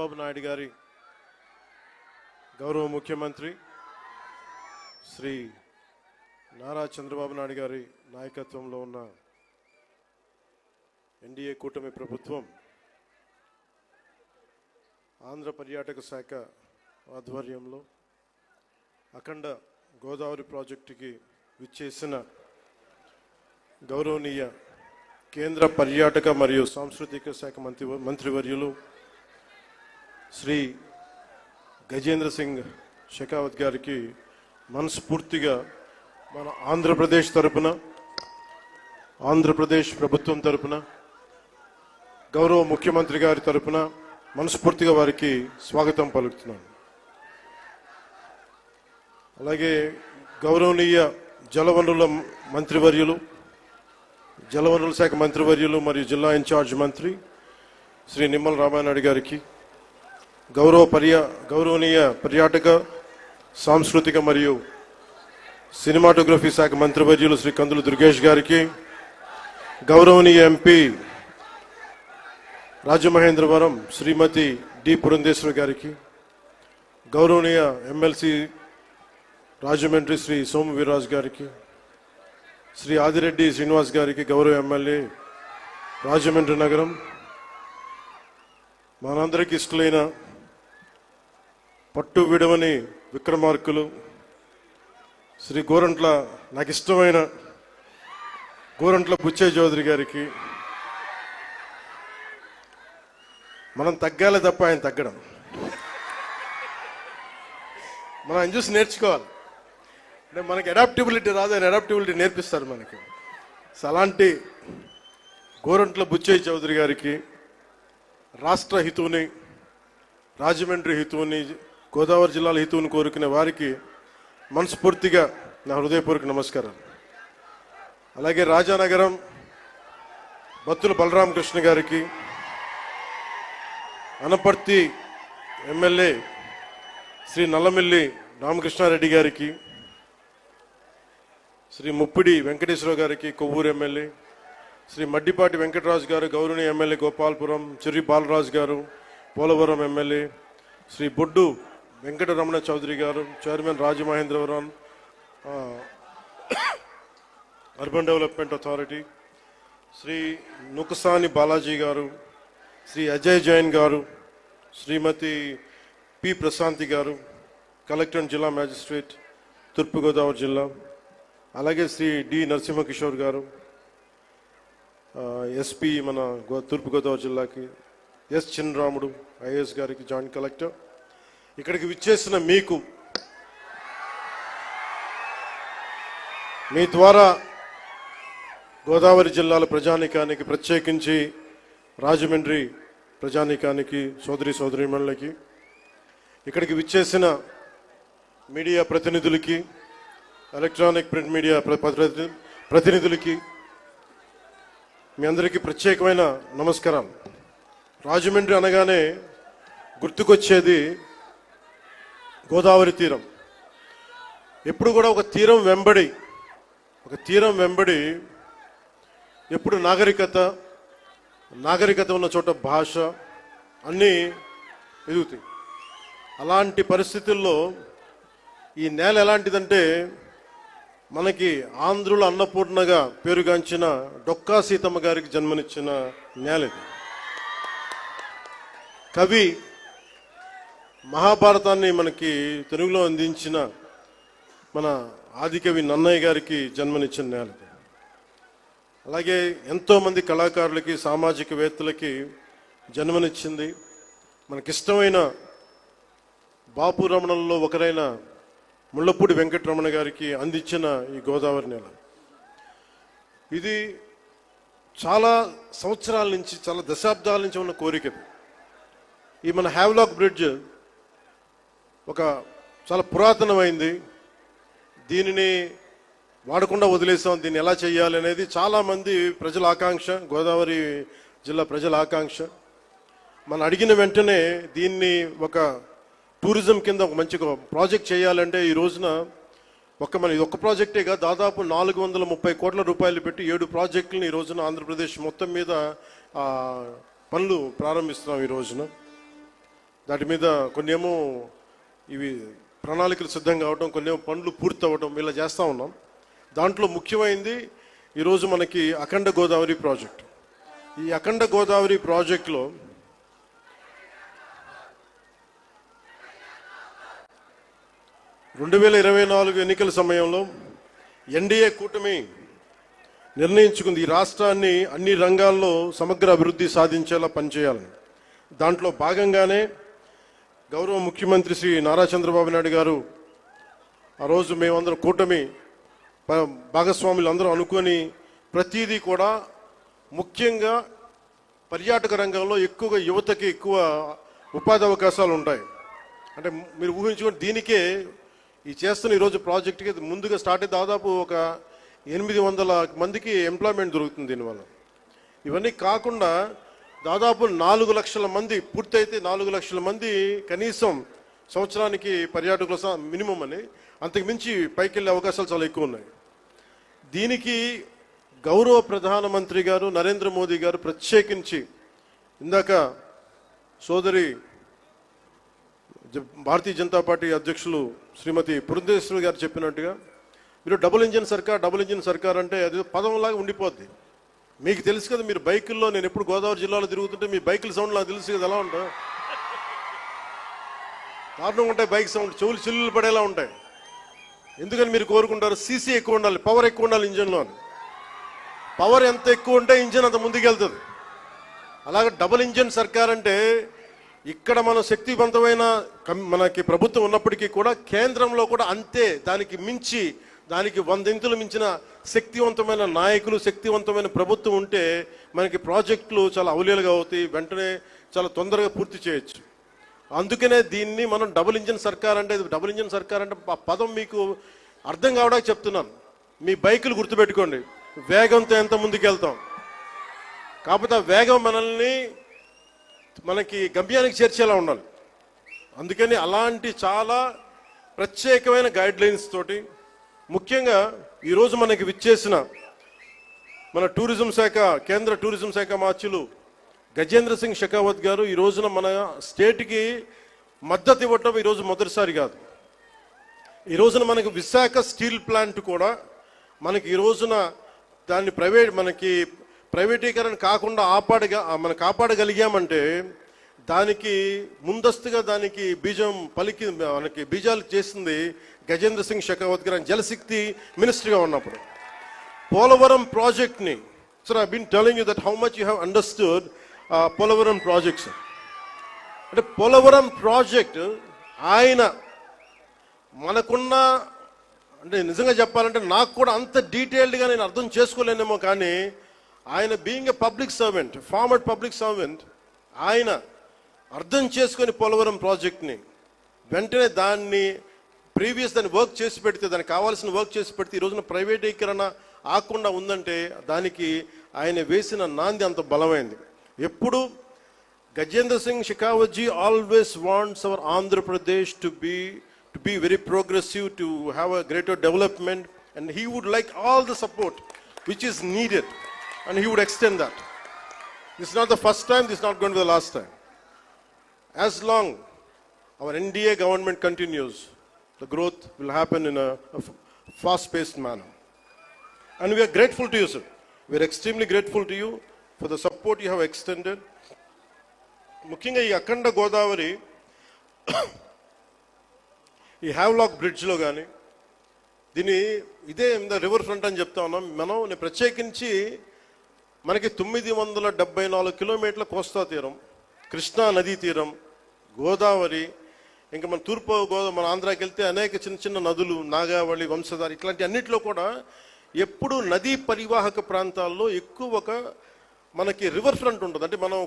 చంద్రబాబు నాయుడు గారి గౌరవ ముఖ్యమంత్రి శ్రీ నారా చంద్రబాబు నాయుడు గారి నాయకత్వంలో ఉన్న ఎన్డీఏ కూటమి ప్రభుత్వం ఆంధ్ర పర్యాటక శాఖ ఆధ్వర్యంలో అఖండ గోదావరి ప్రాజెక్టుకి విచ్చేసిన గౌరవనీయ కేంద్ర పర్యాటక మరియు సాంస్కృతిక శాఖ మంత్రివర్యులు శ్రీ గజేంద్ర సింగ్ షెకావత్ గారికి మనస్ఫూర్తిగా మన ఆంధ్రప్రదేశ్ తరపున, ఆంధ్రప్రదేశ్ ప్రభుత్వం తరపున, గౌరవ ముఖ్యమంత్రి గారి తరపున మనస్ఫూర్తిగా వారికి స్వాగతం పలుకుతున్నాను. అలాగే గౌరవనీయ జలవనరుల మంత్రివర్యులు, జలవనరుల శాఖ మంత్రివర్యులు మరియు జిల్లా ఇన్ఛార్జ్ మంత్రి శ్రీ నిమ్మల రామానాయుడు గారికి, గౌరవనీయ పర్యాటక సాంస్కృతిక మరియు సినిమాటోగ్రఫీ శాఖ మంత్రివర్యులు శ్రీ కందులు దుర్గేష్ గారికి, గౌరవనీయ ఎంపీ రాజమహేంద్రవరం శ్రీమతి డి పురంధేశ్వరి గారికి, గౌరవనీయ ఎమ్మెల్సీ రాజమండ్రి శ్రీ సోము వీర్రాజు గారికి, శ్రీ ఆదిరెడ్డి శ్రీనివాస్ గారికి, గౌరవ ఎమ్మెల్యే రాజమండ్రి నగరం, మనందరికీ ఇష్టలైన పట్టు విడవని విక్రమార్కులు శ్రీ గోరంట్ల, నాకు ఇష్టమైన గోరంట్ల బుచ్చయ్య చౌదరి గారికి, మనం తగ్గాలి తప్ప ఆయన తగ్గడం, మనం ఆయన చూసి నేర్చుకోవాలి. అంటే మనకి అడాప్టబిలిటీ రాదు, ఆయన అడాప్టబిలిటీ నేర్పిస్తారు మనకి. సో అలాంటి గోరంట్ల బుచ్చయ్య చౌదరి గారికి రాష్ట్ర హితువుని, రాజమండ్రి హితువుని, గోదావరి జిల్లాల హితువుని కోరుకునే వారికి మనస్ఫూర్తిగా నా హృదయపూర్వక నమస్కారం. అలాగే రాజానగరం బత్తుల బలరామకృష్ణ గారికి, అనపర్తి ఎమ్మెల్యే శ్రీ నల్లమిల్లి రామకృష్ణారెడ్డి గారికి, శ్రీ ముప్పిడి వెంకటేశ్వర గారికి, కొవ్వూరు ఎమ్మెల్యే శ్రీ మడ్డిపాటి వెంకటరాజు గారు, గౌరవనీయ ఎమ్మెల్యే గోపాలపురం చెర్రి బాలరాజు గారు, పోలవరం ఎమ్మెల్యే శ్రీ బొడ్డు వెంకటరమణ చౌదరి గారు, chairman Rajamahendravaram urban development authority, Shri Nukasani Balaji గారు, శ్రీ అజయ్ జైన్ గారు, శ్రీమతి పి ప్రశాంతి గారు, కలెక్టర్ జిల్లా మ్యాజిస్ట్రేట్ తూర్పుగోదావరి జిల్లా, అలాగే శ్రీ డి నరసింహకిషోర్ గారు, ఎస్పీ మన తూర్పుగోదావరి జిల్లాకి, ఎస్ చిన్నరాముడు ఐఏఎస్ గారికి, జాయింట్ కలెక్టర్, ఇక్కడికి విచ్చేసిన మీకు, మీ ద్వారా గోదావరి జిల్లాల ప్రజానీకానికి, ప్రత్యేకించి రాజమండ్రి ప్రజానీకానికి, సోదరి సోదరీమణులకి, ఇక్కడికి విచ్చేసిన మీడియా ప్రతినిధులకి, ఎలక్ట్రానిక్ ప్రింట్ మీడియా ప్రతినిధులకి మీ అందరికీ ప్రత్యేకమైన నమస్కారం. రాజమండ్రి అనగానే గుర్తుకొచ్చేది గోదావరి తీరం. ఎప్పుడు కూడా ఒక తీరం వెంబడి ఎప్పుడు నాగరికత ఉన్న చోట భాష అన్నీ ఎదుగుతాయి. అలాంటి పరిస్థితుల్లో ఈ నేల ఎలాంటిదంటే, మనకి ఆంధ్రుల అన్నపూర్ణగా పేరుగాంచిన డొక్కా సీతమ్మ గారికి జన్మనిచ్చిన నేల ఇది. కవి మహాభారతాన్ని మనకి తెలుగులో అందించిన మన ఆదికవి నన్నయ్య గారికి జన్మనిచ్చిన నేల ఇది. అలాగే ఎంతోమంది కళాకారులకి, సామాజికవేత్తలకి జన్మనిచ్చింది. మనకిష్టమైన బాపు రమణల్లో ఒకరైన ముళ్ళపూడి వెంకటరమణ గారికి అందించిన ఈ గోదావరి నేల ఇది చాలా సంవత్సరాల నుంచి, చాలా దశాబ్దాల నుంచి ఉన్న కోరిక. ఈ మన హ్యావ్లాక్ బ్రిడ్జ్ ఒక చాలా పురాతనమైంది. దీనిని వాడకుండా వదిలేసాం, దీన్ని ఎలా చేయాలి అనేది చాలామంది ప్రజల ఆకాంక్ష, గోదావరి జిల్లా ప్రజల ఆకాంక్ష. మనం అడిగిన వెంటనే దీన్ని ఒక టూరిజం కింద ఒక మంచి ప్రాజెక్ట్ చేయాలంటే ఈ రోజున ఇది ఒక్క ప్రాజెక్టే కాదు, దాదాపు 430 కోట్ల రూపాయలు పెట్టి 7 ప్రాజెక్టులను ఈ రోజున ఆంధ్రప్రదేశ్ మొత్తం మీద పనులు ప్రారంభిస్తున్నాం ఈ రోజున. దాటి మీద కొన్ని ఏమో ఇవి ప్రణాళికలు సిద్ధంగా అవడం, కొన్ని ఏమో పనులు పూర్తి అవ్వడం, ఇలా చేస్తూ ఉన్నాం. దాంట్లో ముఖ్యమైనది ఈరోజు మనకి అఖండ గోదావరి ప్రాజెక్ట్. ఈ అఖండ గోదావరి ప్రాజెక్టులో 2024 ఎన్నికల సమయంలో ఎన్డీఏ కూటమి నిర్ణయించుకుంది ఈ రాష్ట్రాన్ని అన్ని రంగాల్లో సమగ్ర అభివృద్ధి సాధించేలా పనిచేయాలని. దాంట్లో భాగంగానే గౌరవ ముఖ్యమంత్రి శ్రీ నారా చంద్రబాబు నాయుడు గారు ఆ రోజు మేమందరం కూటమి భాగస్వాములు అందరూ అనుకొని ప్రతిదీ కూడా ముఖ్యంగా పర్యాటక రంగంలో ఎక్కువగా యువతకి ఎక్కువ ఉపాధి అవకాశాలు ఉంటాయి. అంటే మీరు ఊహించుకొని దీనికే ఈ చేస్తున్న ఈరోజు ప్రాజెక్టుకి ముందుగా స్టార్ట్ అయ్యి దాదాపు ఒక 800 మందికి ఎంప్లాయ్మెంట్ దొరుకుతుంది దీనివల్ల. ఇవన్నీ కాకుండా దాదాపు 4 లక్షల మంది పూర్తయితే 4 లక్షల మంది కనీసం సంవత్సరానికి పర్యాటకుల మినిమం అని, అంతకు మించి పైకి వెళ్ళే అవకాశాలు చాలా ఎక్కువ ఉన్నాయి. దీనికి గౌరవ ప్రధానమంత్రి గారు నరేంద్ర మోదీ గారు ప్రత్యేకించి ఇందాక సోదరి భారతీయ జనతా పార్టీ అధ్యక్షులు శ్రీమతి పురంధేశ్వరి గారు చెప్పినట్టుగా మీరు డబుల్ ఇంజిన్ సర్కార్ అంటే అది పదంలాగా ఉండిపోద్ది. మీకు తెలుసు కదా, మీరు బైకుల్లో, నేను ఎప్పుడు గోదావరి జిల్లాలో తిరుగుతుంటే మీ బైకుల సౌండ్ నాకు తెలుసు కదా, ఎలా ఉంటాయి, దారుణంగా ఉంటాయి బైక్ సౌండ్, చెవులు చిల్లులు పడేలా ఉంటాయి. ఎందుకని మీరు కోరుకుంటారు సీసీ ఎక్కువ ఉండాలి, పవర్ ఎక్కువ ఉండాలి ఇంజన్లో. పవర్ ఎంత ఎక్కువ ఉంటే ఇంజన్ అంత ముందుకెళ్తుంది. అలాగే డబుల్ ఇంజిన్ సర్కార్ అంటే ఇక్కడ మనం శక్తివంతమైన మనకి ప్రభుత్వం ఉన్నప్పటికీ కూడా కేంద్రంలో కూడా అంతే, దానికి మించి, దానికి 100 ఇంతులు మించిన శక్తివంతమైన నాయకులు, శక్తివంతమైన ప్రభుత్వం ఉంటే మనకి ప్రాజెక్టులు చాలా అవలీలుగా అవుతాయి, వెంటనే చాలా తొందరగా పూర్తి చేయొచ్చు. అందుకనే దీన్ని మనం డబుల్ ఇంజిన్ సర్కార్ అంటే ఆ పదం మీకు అర్థం కావడానికి చెప్తున్నాను. మీ బైకులు గుర్తుపెట్టుకోండి, వేగంతో ఎంత ముందుకెళ్తాం, కాకపోతే ఆ వేగం మనకి గమ్యానికి చేర్చేలా ఉండాలి. అందుకని అలాంటి చాలా ప్రత్యేకమైన గైడ్ లైన్స్ తోటి, ముఖ్యంగా ఈరోజు మనకి విచ్చేసిన మన టూరిజం శాఖ, కేంద్ర టూరిజం శాఖ మార్చులు గజేంద్ర సింగ్ షెకావత్ గారు ఈ రోజున మన స్టేట్కి మద్దతు ఇవ్వటం ఈరోజు మొదటిసారి కాదు. ఈ రోజున మనకి విశాఖ స్టీల్ ప్లాంట్ కూడా మనకి ఈ రోజున దాన్ని ప్రైవేటీకరణ కాకుండా కాపాడగలిగామంటే దానికి ముందస్తుగా దానికి మనకి బీజాలు చేసింది గజేంద్ర సింగ్ షెకావత్ గారు జలశక్తి మినిస్టర్గా ఉన్నప్పుడు. పోలవరం ప్రాజెక్ట్ని, sir I been telling you that how much you have understood Polavaram projects. అంటే పోలవరం ప్రాజెక్ట్ ఆయన మనకున్న, అంటే నిజంగా చెప్పాలంటే నాకు కూడా అంత డీటెయిల్డ్గా నేను అర్థం చేసుకోలేనేమో, కానీ ఆయన being a public servant, former public servant, ఆయన అర్థం చేసుకొని పోలవరం ప్రాజెక్ట్ని వెంటనే దాన్ని వర్క్ చేసి పెడితే, దానికి కావాల్సిన వర్క్ చేసి పెడితే ఈ రోజున ప్రైవేటీకరణ ఆకుండా ఉందంటే దానికి ఆయన వేసిన నాంది అంత బలమైంది. ఎప్పుడు Gajendra Singh Shekhawat ji always wants our Andhra Pradesh to be very progressive, to have a greater development, and he would like all the support which is needed, and he would extend that. This is not the first time, this is not going to be the last time. As long our NDA government continues, the growth will happen in a fast-paced manner. And we are grateful to you, sir. We are extremely grateful to you for the support you have extended. ముఖ్యంగా ఈ అఖండ గోదావరి ఈ Havelock బ్రిడ్జ్లో కానీ ఇదే river front అని చెప్తా ఉన్నాం మనం. ప్రత్యేకించి మనకి 974 కిలోమీటర్ల కోస్తా తీరం, కృష్ణా నదీ తీరం, గోదావరి, ఇంకా మన మన ఆంధ్రాకి వెళ్తే అనేక చిన్న చిన్న నదులు, నాగావళి, వంశధార, ఇట్లాంటి అన్నింటిలో కూడా ఎప్పుడు నదీ పరివాహక ప్రాంతాల్లో ఎక్కువ మనకి రివర్ ఫ్రంట్ ఉంటుంది. అంటే మనం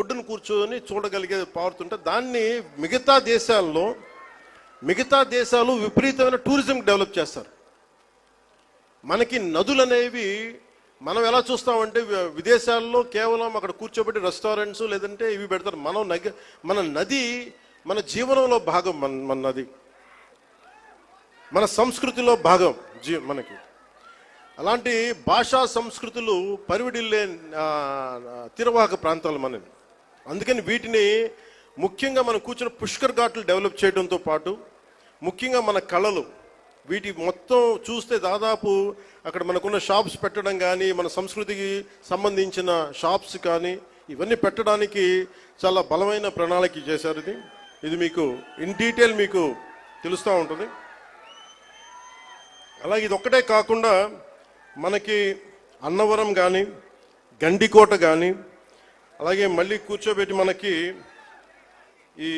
ఒడ్డును కూర్చొని చూడగలిగే పారుతుంటే దాన్ని మిగతా దేశాలు విపరీతమైన టూరిజం డెవలప్ చేస్తారు. మనకి నదులు అనేవి మనం ఎలా చూస్తామంటే విదేశాల్లో కేవలం అక్కడ కూర్చోబెట్టి రెస్టారెంట్స్ లేదంటే ఇవి పెడతారు. మన నది మన జీవనంలో భాగం, మన నది మన సంస్కృతిలో భాగం మనకి. అలాంటి భాషా ముఖ్యంగా మనం కూర్చున్న పుష్కర్ ఘాట్లు డెవలప్ చేయడంతో పాటు ముఖ్యంగా మన కళలు వీటి మొత్తం చూస్తే దాదాపు అక్కడ మనకున్న షాప్స్ పెట్టడం కానీ మన సంస్కృతికి సంబంధించిన షాప్స్ కానీ ఇవన్నీ పెట్టడానికి చాలా బలమైన ప్రణాళిక చేశారు. ఇది మీకు ఇన్ డీటెయిల్ మీకు తెలుస్తూ ఉంటుంది. అలాగే ఇది ఒక్కటే కాకుండా మనకి అన్నవరం కానీ గండికోట కానీ అలాగే మళ్ళీ కూర్చోబెట్టి మనకి ఈ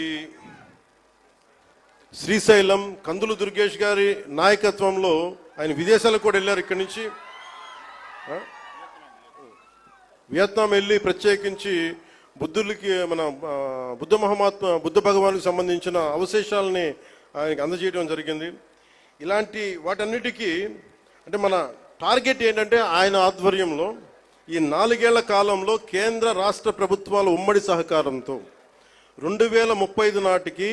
శ్రీశైలం కందులు దుర్గేష్ గారి నాయకత్వంలో ఆయన విదేశాలకు కూడా వెళ్ళారు. ఇక్కడి నుంచి వియత్నాం వెళ్ళి ప్రత్యేకించి బుద్ధులకి మన బుద్ధ భగవానికి సంబంధించిన అవశేషాలని ఆయనకి అందజేయడం జరిగింది. ఇలాంటి వాటన్నిటికీ అంటే మన టార్గెట్ ఏంటంటే ఆయన ఆధ్వర్యంలో ఈ 4 ఏళ్ల కాలంలో కేంద్ర రాష్ట్ర ప్రభుత్వాల ఉమ్మడి సహకారంతో 2035 నాటికి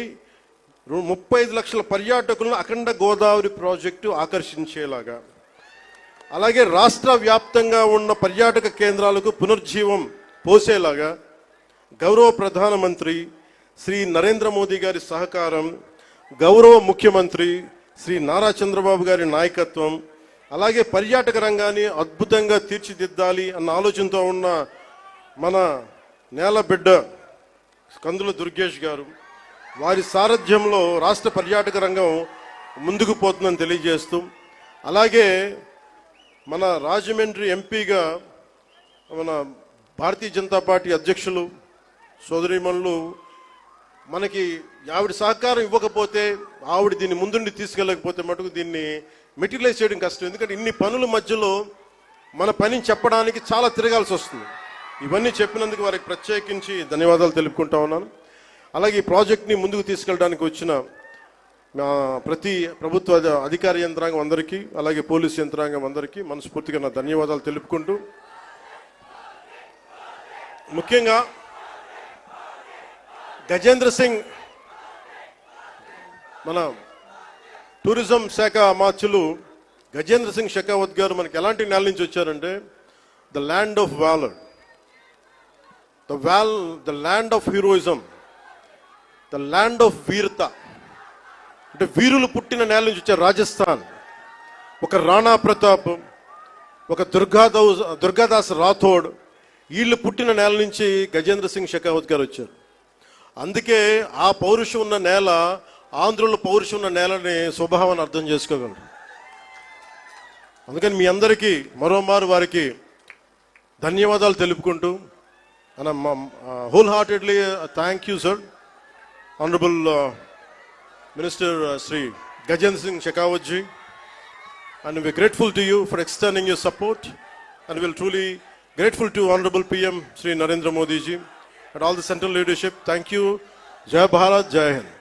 35 లక్షల పర్యాటకులను అఖండ గోదావరి ప్రాజెక్టు ఆకర్షించేలాగా, అలాగే రాష్ట్ర వ్యాప్తంగా ఉన్న పర్యాటక కేంద్రాలకు పునర్జీవం పోసేలాగా గౌరవ ప్రధానమంత్రి శ్రీ నరేంద్ర మోదీ గారి సహకారం, గౌరవ ముఖ్యమంత్రి శ్రీ నారా చంద్రబాబు గారి నాయకత్వం, అలాగే పర్యాటక రంగాన్ని అద్భుతంగా తీర్చిదిద్దాలి అన్న ఆలోచనతో ఉన్న మన నేలబిడ్డ కందుల దుర్గేష్ గారు వారి సారథ్యంలో రాష్ట్ర పర్యాటక రంగం ముందుకు పోతుందని తెలియజేస్తూ, అలాగే మన రాజమండ్రి ఎంపీగా మన భారతీయ జనతా పార్టీ అధ్యక్షులు సోదరీమణులు మనకి ఆవిడ సహకారం ఇవ్వకపోతే, ఆవిడ దీన్ని ముందుండి తీసుకెళ్ళకపోతే మటుకు దీన్ని మెటీరియలైజ్ చేయడం కష్టం. ఎందుకంటే ఇన్ని పనుల మధ్యలో మన పనిని చెప్పడానికి చాలా తిరగాల్సి వస్తుంది. ఇవన్నీ చెప్పినందుకు వారికి ప్రత్యేకించి ధన్యవాదాలు తెలుపుకుంటా ఉన్నాను. అలాగే ఈ ప్రాజెక్ట్ని ముందుకు తీసుకెళ్ళడానికి వచ్చిన ప్రతి ప్రభుత్వ అధికార యంత్రాంగం అందరికీ, అలాగే పోలీసు యంత్రాంగం అందరికీ మనస్ఫూర్తిగా నా ధన్యవాదాలు తెలుపుకుంటూ, ముఖ్యంగా గజేంద్ర సింగ్ మన టూరిజం శాఖ అమాత్యులు గజేంద్ర సింగ్ షెకావత్ గారు మనకి ఎలాంటి నేల నుంచి వచ్చారంటే the land of valour, the land of heroism, the land of వీరత, అంటే వీరులు పుట్టిన నేల నుంచి వచ్చారు. రాజస్థాన్ ఒక రాణా ప్రతాప్, ఒక దుర్గాదాస్ రాథోడ్, వీళ్ళు పుట్టిన నేల నుంచి గజేంద్ర సింగ్ షెకావత్ గారు వచ్చారు. అందుకే ఆ పౌరుషం ఉన్న నేల, ఆంధ్రుల పౌరుషం ఉన్న నేలని స్వభావాన్ని అర్థం చేసుకోగలరు. అందుకని మీ అందరికీ మరోమారు వారికి ధన్యవాదాలు తెలుపుకుంటూ, wholeheartedly thank you sir, honourable minister Shri Gajendra Singh Shekhawat ji, and we're grateful to you for extending your support, and we're truly grateful to Honorable PM Shri Narendra Modi ji and all the central leadership. Thank you. Jai Bharat, Jai Hind.